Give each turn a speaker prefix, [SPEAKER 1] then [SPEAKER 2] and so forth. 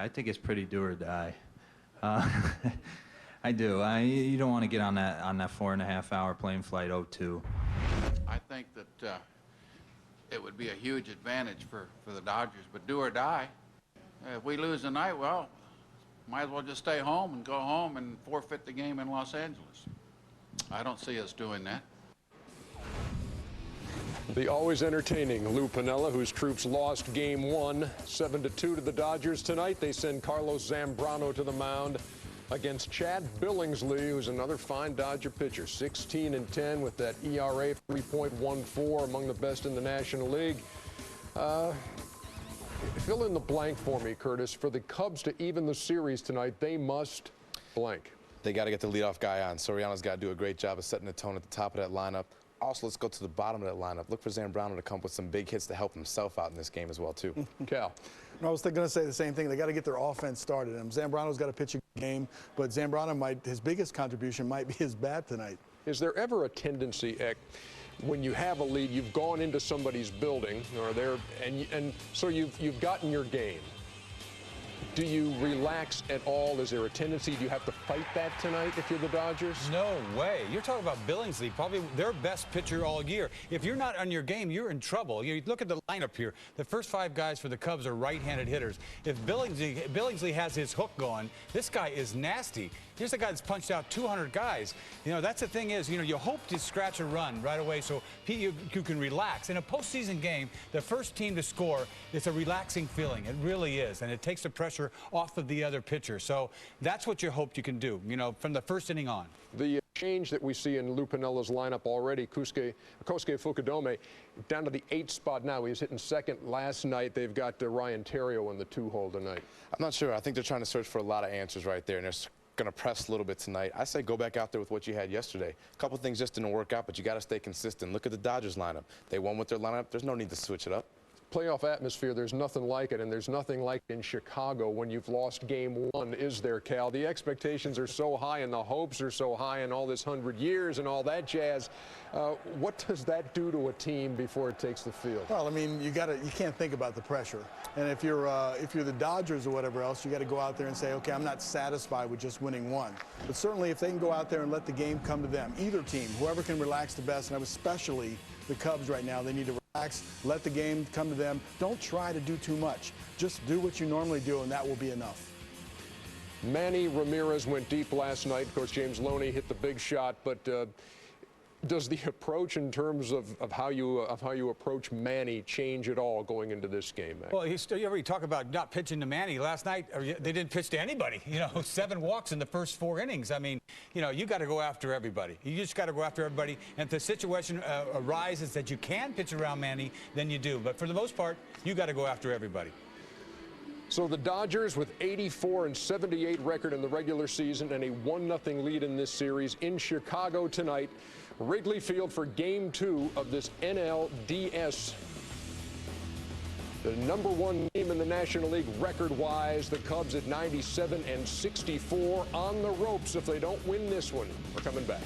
[SPEAKER 1] I think it's pretty do or die. I do. You don't want to get on that 4.5-hour plane flight 02.
[SPEAKER 2] I think that it would be a huge advantage for the Dodgers, but do or die. If we lose tonight, well, might as well just stay home and go home and forfeit the game in Los Angeles. I don't see us doing that.
[SPEAKER 3] The always entertaining Lou Piniella, whose troops lost Game 1, 7-2 to the Dodgers tonight. They send Carlos Zambrano to the mound against Chad Billingsley, who's another fine Dodger pitcher. 16-10 with that ERA 3.14, among the best in the National League. Fill in the blank for me, Curtis. For the Cubs to even the series tonight, they must blank.
[SPEAKER 4] They got to get the leadoff guy on. Soriano's got to do a great job of setting the tone at the top of that lineup. Also, let's go to the bottom of that lineup. Look for Zambrano to come up with some big hits to help himself out in this game as well, too.
[SPEAKER 3] Cal.
[SPEAKER 5] I was going to say the same thing. They got to get their offense started. And Zambrano's got to pitch a game, but Zambrano his biggest contribution might be his bat tonight.
[SPEAKER 3] Is there ever a tendency, Eck, when you have a lead, you've gone into somebody's building, and so you've gotten your game? Do you relax at all? Is there a tendency? Do you have to fight that tonight if you're the Dodgers?
[SPEAKER 6] No way. You're talking about Billingsley, probably their best pitcher all year. If you're not on your game, you're in trouble. You look at the lineup here. The first 5 guys for the Cubs are right-handed hitters. If Billingsley has his hook going, this guy is nasty. Here's a guy that's punched out 200 guys. You know, that's the thing is, you know, you hope to scratch a run right away so you can relax. In a postseason game, the first team to score, it's a relaxing feeling. It really is, and it takes the pressure off of the other pitcher. So that's what you hope you can do, you know, from the first inning on.
[SPEAKER 3] The change that we see in Lou Piniella's lineup already, Kosuke Fukudome down to the 8th spot now. He was hitting second last night. They've got Ryan Theriot in the 2-hole tonight.
[SPEAKER 4] I'm not sure. I think they're trying to search for a lot of answers right there, and they're going to press a little bit tonight. I say go back out there with what you had yesterday. A couple things just didn't work out, but you got to stay consistent. Look at the Dodgers lineup. They won with their lineup. There's no need to switch it up.
[SPEAKER 3] Playoff atmosphere, there's nothing like it, and there's nothing like it in Chicago when you've lost Game 1, is there, Cal? The expectations are so high and the hopes are so high and all this 100 years and all that jazz. What does that do to a team before it takes the field?
[SPEAKER 5] Well, I mean, you can't think about the pressure. And if you're the Dodgers or whatever else, you got to go out there and say, okay, I'm not satisfied with just winning 1. But certainly if they can go out there and let the game come to them, either team, whoever can relax the best, and especially the Cubs right now, they need to relax, let the game come to them. Don't try to do too much. Just do what you normally do, and that will be enough.
[SPEAKER 3] Manny Ramirez went deep last night. Of course, James Loney hit the big shot, but does the approach in terms of how you approach Manny change at all going into this game, Mac?
[SPEAKER 6] Well, you already talk about not pitching to Manny. Last night, they didn't pitch to anybody. You know, 7 walks in the first 4 innings. I mean, you know, you got to go after everybody. You just got to go after everybody. And if the situation arises that you can pitch around Manny, then you do. But for the most part, you got to go after everybody.
[SPEAKER 3] So the Dodgers with 84-78 record in the regular season and a 1-0 lead in this series in Chicago tonight. Wrigley Field for Game 2 of this NLDS. The #1 team in the National League record-wise, the Cubs at 97-64 on the ropes if they don't win this one. We're coming back.